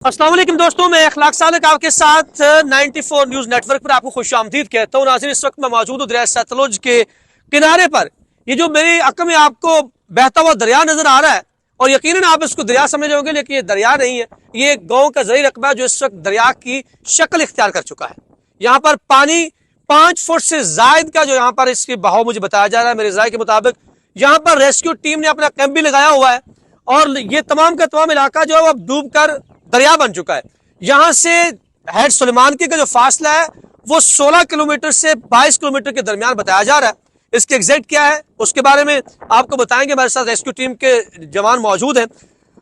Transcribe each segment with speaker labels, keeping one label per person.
Speaker 1: अस्सलाम वालेकुम दोस्तों, मैं अखलाक सालक आपके साथ 94 न्यूज नेटवर्क पर आपको खुश आमदीद कहता हूँ। नाज़रीन, इस वक्त मैं मौजूद हूँ दरिया सतलुज के किनारे पर। ये जो मेरी अक्ल में आपको बहता हुआ दरिया नजर आ रहा है, और यकीनन आप इसको दरिया समझ रहे होंगे, लेकिन ये दरिया नहीं है, ये एक गाँव का ज़रूरी रकबा जो इस वक्त दरिया की शक्ल इख्तियार कर चुका है। यहाँ पर पानी 5 फुट से जायद का जो यहाँ पर इसकी बहाव मुझे बताया जा रहा है। मेरे राय के मुताबिक यहाँ पर रेस्क्यू टीम ने अपना कैंप भी लगाया हुआ है, और ये तमाम का तमाम इलाका जो है वो अब डूब कर दरिया बन चुका है। यहां से हेड सुलेमान का जो फासला है वो 16 किलोमीटर से 22 किलोमीटर के दरमियान बताया जा रहा है। इसके एग्जैक्ट क्या है उसके बारे में आपको बताएंगे। हमारे साथ रेस्क्यू टीम के जवान मौजूद हैं।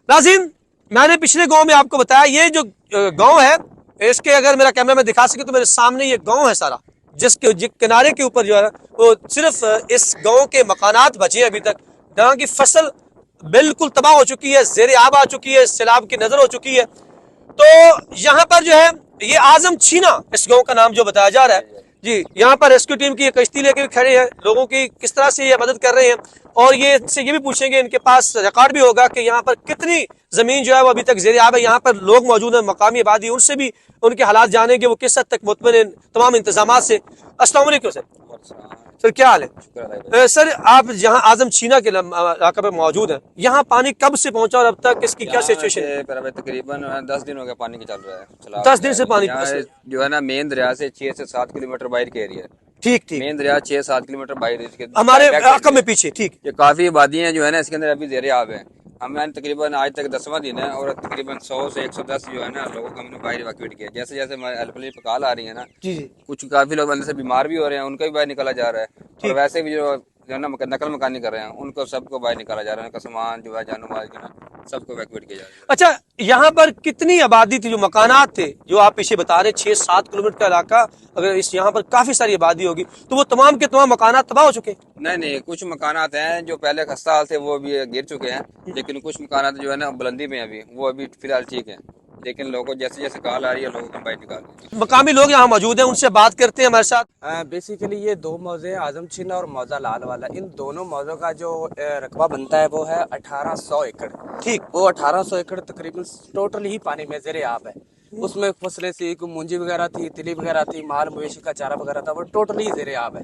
Speaker 1: नाज़रीन, मैंने पिछले गांव में आपको बताया, ये जो गांव है इसके अगर मेरा कैमरा में दिखा सके तो मेरे सामने ये गांव है सारा, जिसके किनारे के ऊपर जो है वो सिर्फ इस गांव के मकानात बचे हैं अभी तक। जहां की फसल बिल्कुल तबाह हो चुकी है, ज़ेरे आब आ चुकी है, सैलाब की नजर हो चुकी है। तो यहाँ पर जो है ये आजम छीना इस गांव का नाम जो बताया जा रहा है जी। यहाँ पर रेस्क्यू टीम की कश्ती लेकर खड़े हैं, लोगों की किस तरह से ये मदद कर रहे हैं, और ये इनसे ये भी पूछेंगे, इनके पास रिकॉर्ड भी होगा कि यहाँ पर कितनी जमीन जो है वो अभी तक ज़ेरे आब है। यहाँ पर लोग मौजूद हैं, मकामी आबादी, उनसे भी उनके हालात जानेंगे, वो किस हद तक मुतमईन तमाम इंतजाम से। अस्सलाम वालेकुम सर, क्या हाल है? सर, आप यहाँ आजम छीना के इलाके में मौजूद हैं, यहाँ पानी कब से पहुंचा और अब तक इसकी क्या सिचुएशन है?
Speaker 2: तकरीबन 10 दिन हो गया पानी की चल रहा है।
Speaker 1: 10 दिन से पानी
Speaker 2: जो है ना, मेन दरिया से 6 से 7 किलोमीटर बाहर के एरिया है।
Speaker 1: ठीक ठीक,
Speaker 2: मेन दरिया 6-7 किलोमीटर बाहर
Speaker 1: हमारे इलाके में पीछे। ठीक,
Speaker 2: ये काफी आबादियां जो है ना इसके अंदर अभी ज़ेरे आब है। हमें तकरीबन आज तक 10वां दिन है और तकरीबन 100 से 110 जो है ना लोगों को हमने बाहर इवैक्यूएट किया। जैसे जैसे हमारे हेल्पलाइन पे कॉल आ रही है ना,
Speaker 1: जी,
Speaker 2: कुछ काफी लोग अंदर से बीमार भी हो रहे हैं, उनका भी बाहर निकाला जा रहा है। और वैसे भी जो है ना नकल मकानी कर रहे हैं, उनको सबको बाहर निकाला जा रहा है। उनका सामान जो है जानो माल जो है सबको इवैक्यूएट किया जा रहा है।
Speaker 1: अच्छा, यहाँ पर कितनी आबादी थी, जो मकानात थे जो आप पीछे बता रहे 6-7 किलोमीटर का इलाका, अगर इस यहाँ पर काफी सारी आबादी होगी तो वो तमाम के तमाम मकानात तबाह हो चुके?
Speaker 2: नहीं, कुछ मकानात हैं जो पहले खस्ता हाल थे वो भी गिर चुके हैं, लेकिन कुछ मकानात जो है ना बुलंदी में अभी वो अभी फिलहाल ठीक है। लेकिन लोगों जैसे जैसे कॉल आ रही है लोगों को बाहर निकाल।
Speaker 1: मकामी लोग यहाँ मौजूद हैं, उनसे बात करते हैं हमारे साथ।
Speaker 3: बेसिकली ये दो मौजे हैं, आजम छीना और मौजा लाल वाला। इन दोनों मौजों का जो रकबा बनता है वो है 1800 एकड़।
Speaker 1: ठीक,
Speaker 3: वो 1800 एकड़ तकरीबन टोटल ही पानी में ज़ेरे आब है। उसमें फसलें थी, मूंजी वगैरह थी, तिली वगैरह थी, माल मवेशी का चारा वगैरह था, वो टोटल ही ज़ेरे आब है।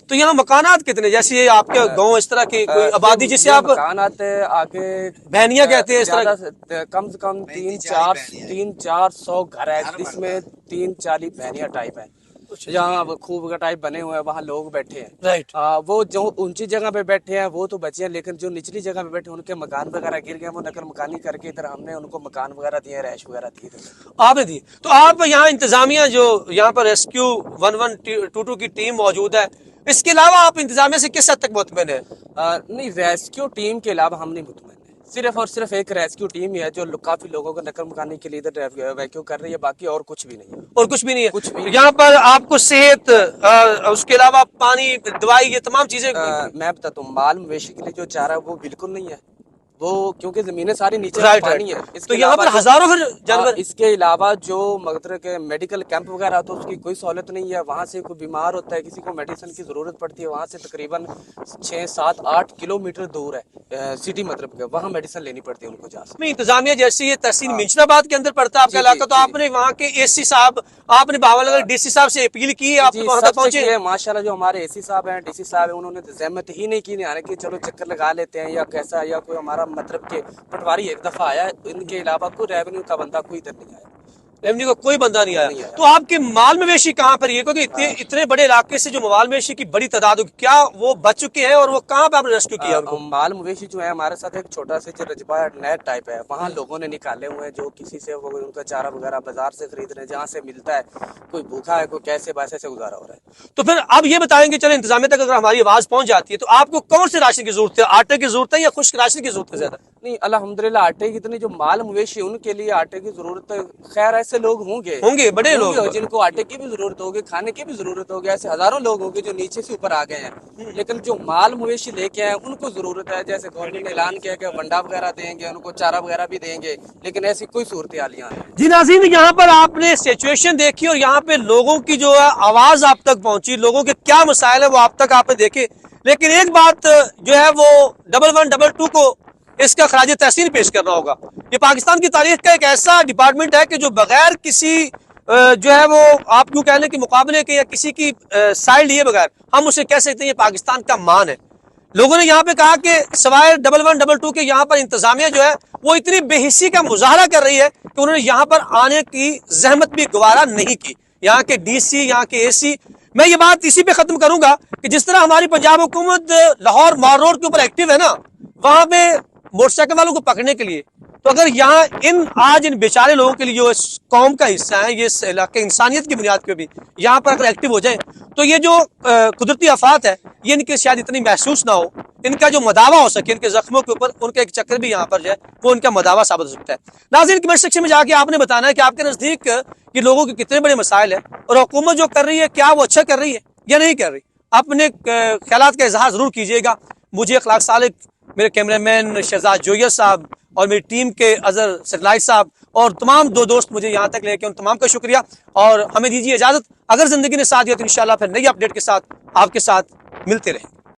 Speaker 1: तो यहाँ मकानात कितने, जैसे ये आपके गांव इस तरह की कोई आबादी जिसे आप
Speaker 3: मकानात आगे
Speaker 1: बहनिया कहते हैं, इस तरह
Speaker 3: कम से कम 300-400 घर है, जिसमें 340 बहनिया टाइप है। जहाँ खूब का टाइप बने हुए हैं वहाँ लोग बैठे हैं।
Speaker 1: राइट,
Speaker 3: वो जो ऊंची जगह पे बैठे हैं वो तो बचे हैं, लेकिन जो निचली जगह पे बैठे हैं उनके मकान वगैरह गिर गए। वो नकल मकानी करके इधर हमने उनको मकान वगैरह दिए, रैश वगैरह दी
Speaker 1: आपने दी। तो आप यहाँ इंतजामिया जो यहाँ पर रेस्क्यू 1122 की टीम मौजूद है, इसके अलावा आप इंतजामिया से किस हद तक मुतमईन है?
Speaker 3: नहीं, रेस्क्यू टीम के अलावा हम नहीं मुतमईन है। सिर्फ और सिर्फ एक रेस्क्यू टीम ही है जो काफी लोगों को नकल मकानी के लिए इधर वैक्यू कर रही है, बाकी और कुछ भी नहीं है।
Speaker 1: और कुछ भी नहीं है?
Speaker 3: कुछ भी।
Speaker 1: यहाँ पर आपको सेहत, उसके अलावा पानी, दवाई, ये तमाम चीजें
Speaker 3: मैं बताता हूँ, माल मवेशी के लिए जो चारा है वो बिल्कुल नहीं है, वो क्योंकि जमीनें सारी नीचे पानी है।
Speaker 1: तो यहाँ पर हजारों फिर जानवर।
Speaker 3: इसके अलावा जो मतलब के मेडिकल कैंप वगैरह तो उसकी कोई सहूलत नहीं है। वहाँ से कोई बीमार होता है, किसी को मेडिसिन की जरूरत पड़ती है, वहाँ से तकरीबन 6-7-8 किलोमीटर दूर है सिटी, मतलब के वहाँ मेडिसिन लेनी पड़ती है उनको। जहाँ
Speaker 1: इंतजामिया जैसे ये तहसील मिंचनाबाद के अंदर पड़ता है आपका इलाका, तो आपने वहाँ के एसी साहब, आपने भावनगर डीसी साहब से अपील की, आप वहाँ तक पहुंचे?
Speaker 3: माशाल्लाह जो हमारे एसी साहब हैं, डीसी साहब हैं, उन्होंने जहमत ही नहीं की आने की, चलो चक्कर लगा लेते हैं या कैसा, या कोई हमारा मतलब के पटवारी एक दफा आया, इनके अलावा कोई रेवेन्यू का बंदा कोई इधर नहीं आया।
Speaker 1: रेवेन्यू का कोई बंदा नहीं आया। तो आपके माल मवेशी कहाँ पर, ये क्योंकि इतने बड़े इलाके से जो माल मवेशी की बड़ी तादाद होगी, क्या वो बच चुके हैं और वो कहाँ पे आपने रेस्क्यू किया उनको?
Speaker 3: माल मवेशी जो है हमारे साथ एक छोटा सा रजबा नेट टाइप है, वहाँ लोगों ने निकाले हुए हैं, जो किसी से वो उनका चारा वगैरह बाजार से खरीद रहे हैं, जहाँ से मिलता है। कोई भूखा है, कोई कैसे वैसे से गुजारा हो रहा है।
Speaker 1: तो फिर अब ये बताएंगे, चलो इंतजामिया तक अगर हमारी आवाज पहुंच जाती है तो आपको कौन से राशन की जरूरत है? आटे की जरूरत है या खुश्क राशन की जरूरत है ज्यादा?
Speaker 3: नहीं, अल्हम्दुलिल्लाह आटे की इतनी जो माल मवेशी उनके लिए आटे की जरूरत है। खैर ऐसे लोग होंगे
Speaker 1: बड़े लोग
Speaker 3: जिनको आटे की भी जरूरत होगी, खाने की भी जरूरत होगी। ऐसे हजारों लोग होंगे जो नीचे से ऊपर आ गए हैं, लेकिन जो माल मवेशी लेके आए उनको जरूरत है। जैसे गवर्नमेंट ने ऐलान किया कि वंडा वगैरह देंगे, उनको चारा वगैरह भी देंगे, लेकिन ऐसी कोई सूरत हाल यहाँ है।
Speaker 1: जी नाज़रीन, यहाँ पर आपने सिचुएशन देखी और यहाँ पे लोगों की जो है आवाज आप तक पहुंची, लोगों के क्या मसाइल है वो आप तक आपने देखे। लेकिन एक बात जो है वो 1122 को اس کا خراج تحسین پیش کرنا ہوگا. یہ پاکستان کی تاریخ کا ایک ایسا ڈپارٹمنٹ ہے کہ جو بغیر کسی جو ہے وہ آپ کیوں کہہ لیں کہ مقابلے کے یا کسی کی سائڈ لیے بغیر ہم اسے کہہ سکتے ہیں یہ پاکستان کا مان ہے. لوگوں نے یہاں پہ کہا کہ سوائے 1122 کے یہاں پر انتظامیہ جو ہے وہ اتنی بے حسی کا مظاہرہ کر رہی ہے کہ انہوں نے یہاں پر آنے کی زحمت بھی گوارا نہیں کی. یہاں کے ڈی سی، یہاں کے اے سی، میں یہ بات اسی پہ ختم کروں گا کہ جس طرح ہماری پنجاب حکومت لاہور مال روڈ کے اوپر ایکٹیو ہے نا، وہاں پہ موٹر سائیکل والوں کو پکڑنے کے لیے، تو اگر یہاں آج ان بیچارے لوگوں کے لیے جو اس قوم کا حصہ ہیں، یہ اس علاقے انسانیت کی بنیاد پہ بھی یہاں پر اگر ایکٹیو ہو جائیں تو یہ جو قدرتی آفات ہے یہ ان کے شاید اتنی محسوس نہ ہو، ان کا جو مداوع ہو سکے، ان کے زخموں کے اوپر ان کا ایک چکر بھی یہاں پر جو ہے وہ ان کا مداوع ثابت ہو سکتا ہے. ناظرین، کمنٹ سیکشن میں جا کے آپ نے بتانا ہے کہ آپ کے نزدیک یہ لوگوں کے کتنے بڑے مسائل ہیں اور حکومت جو کر رہی ہے کیا وہ اچھا کر رہی ہے یا نہیں کر رہی. اپنے خیالات کا اظہار ضرور کیجیے گا. مجھے اخلاق سالک، میرے کیمرہ مین شہزاد جویہ صاحب اور میری ٹیم کے اظہر سیٹلائٹ صاحب اور تمام دوست مجھے یہاں تک لے کے ان تمام کا شکریہ، اور ہمیں دیجیے اجازت. اگر زندگی نے ساتھ دیا تو انشاءاللہ پھر نئی اپڈیٹ کے ساتھ آپ کے ساتھ ملتے رہیں.